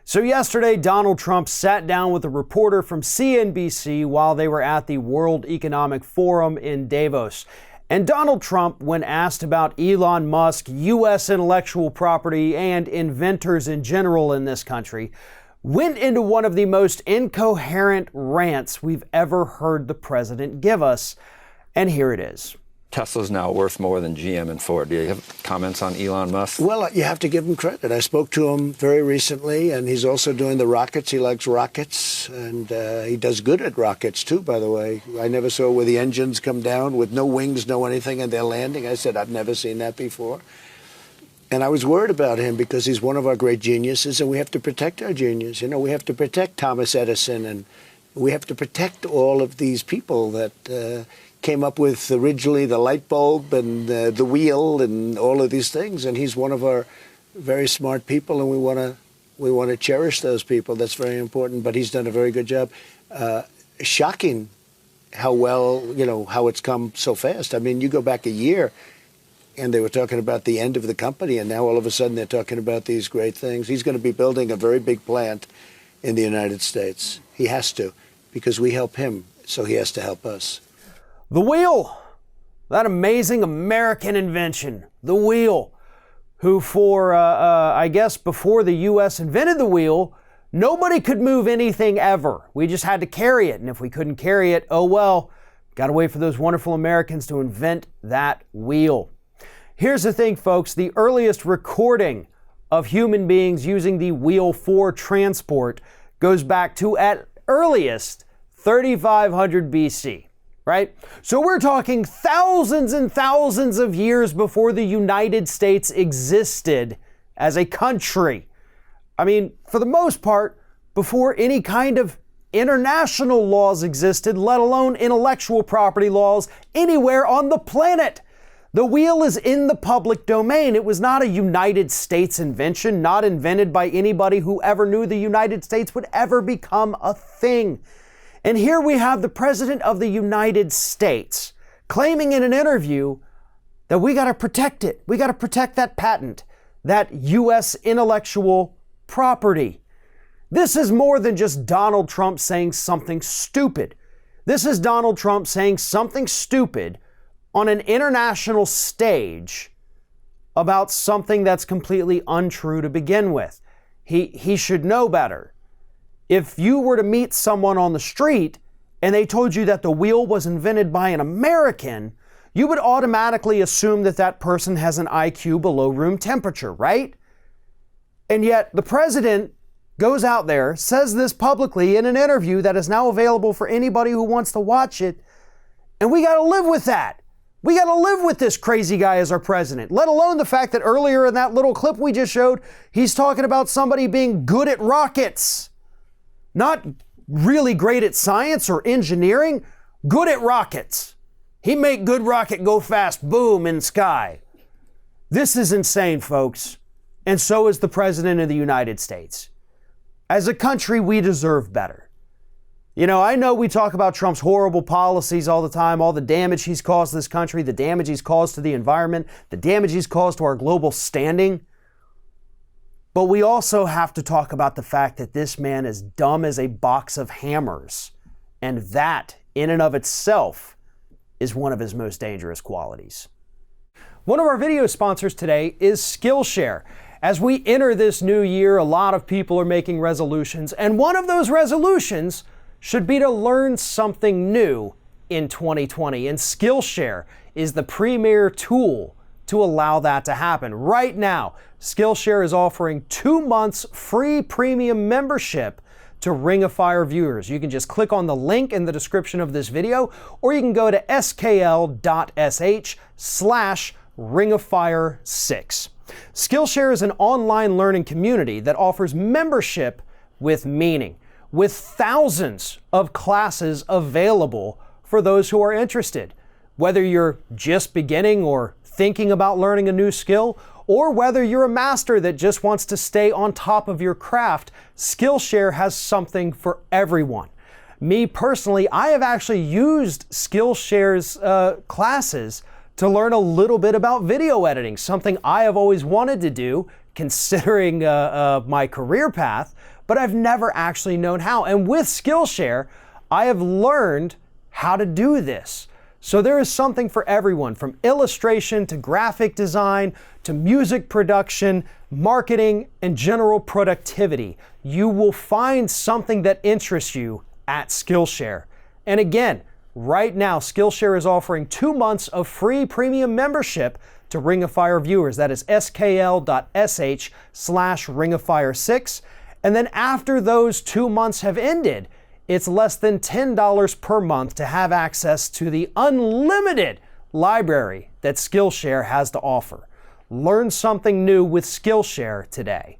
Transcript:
So yesterday, Donald Trump sat down with a reporter from CNBC while they were at the World Economic Forum in Davos. And Donald Trump, when asked about Elon Musk, U.S. intellectual property, and inventors in general in this country, went into one of the most incoherent rants we've ever heard the president give us. And here it is. Tesla's now worth more than GM and Ford. Do you have comments on Elon Musk? Well, you have to give him credit. I spoke to him very recently, and he's also doing the rockets. He likes rockets, and he does good at rockets, too, by the way. I never saw where the engines come down with no wings, no anything, and they're landing. I said, I've never seen that before. And I was worried about him because he's one of our great geniuses, and we have to protect our genius. You know, we have to protect Thomas Edison, and we have to protect all of these people that came up with originally the light bulb and the wheel and all of these things. And he's one of our very smart people, and we want to cherish those people. That's very important. But he's done a very good job. Shocking how well, how it's come so fast. I mean, you go back a year, and they were talking about the end of the company, and now all of a sudden they're talking about these great things. He's going to be building a very big plant in the United States. He has to, because we help him, so he has to help us. The wheel, that amazing American invention, the wheel, who I guess before the U.S. invented the wheel, nobody could move anything ever. We just had to carry it. And if we couldn't carry it, oh well, got to wait for those wonderful Americans to invent that wheel. Here's the thing, folks, the earliest recording of human beings using the wheel for transport goes back to, at earliest, 3500 BC. Right? So we're talking thousands and thousands of years before the United States existed as a country. I mean, for the most part, before any kind of international laws existed, let alone intellectual property laws anywhere on the planet. The wheel is in the public domain. It was not a United States invention, not invented by anybody who ever knew the United States would ever become a thing. And here we have the President of the United States claiming in an interview that we got to protect it. We got to protect that patent, that U.S. intellectual property. This is more than just Donald Trump saying something stupid. This is Donald Trump saying something stupid on an international stage about something that's completely untrue to begin with. He should know better. If you were to meet someone on the street and they told you that the wheel was invented by an American, you would automatically assume that that person has an IQ below room temperature, right? And yet the president goes out there, says this publicly in an interview that is now available for anybody who wants to watch it, and we got to live with that. We got to live with this crazy guy as our president, let alone the fact that earlier in that little clip we just showed, he's talking about somebody being good at rockets. Not really great at science or engineering, good at rockets. He make good rocket go fast, boom, in sky. This is insane, folks. And so is the President of the United States. As a country, we deserve better. I know we talk about Trump's horrible policies all the time, all the damage he's caused this country, the damage he's caused to the environment, the damage he's caused to our global standing. But we also have to talk about the fact that this man is dumb as a box of hammers. And that, in and of itself, is one of his most dangerous qualities. One of our video sponsors today is Skillshare. As we enter this new year, a lot of people are making resolutions. And one of those resolutions should be to learn something new in 2020. And Skillshare is the premier tool to allow that to happen. Right now, Skillshare is offering 2 months free premium membership to Ring of Fire viewers. You can just click on the link in the description of this video, or you can go to skl.sh/ringoffire6. Skillshare is an online learning community that offers membership with meaning, with thousands of classes available for those who are interested. Whether you're just beginning or thinking about learning a new skill, or whether you're a master that just wants to stay on top of your craft, Skillshare has something for everyone. Me personally, I have actually used Skillshare's classes to learn a little bit about video editing, something I have always wanted to do considering my career path, but I've never actually known how. And with Skillshare, I have learned how to do this. So there is something for everyone, from illustration to graphic design to music production, marketing, and general productivity. You will find something that interests you at Skillshare. And again, right now, Skillshare is offering 2 months of free premium membership to Ring of Fire viewers. That is skl.sh/ringofire6. And then after those 2 months have ended, it's less than $10 per month to have access to the unlimited library that Skillshare has to offer. Learn something new with Skillshare today.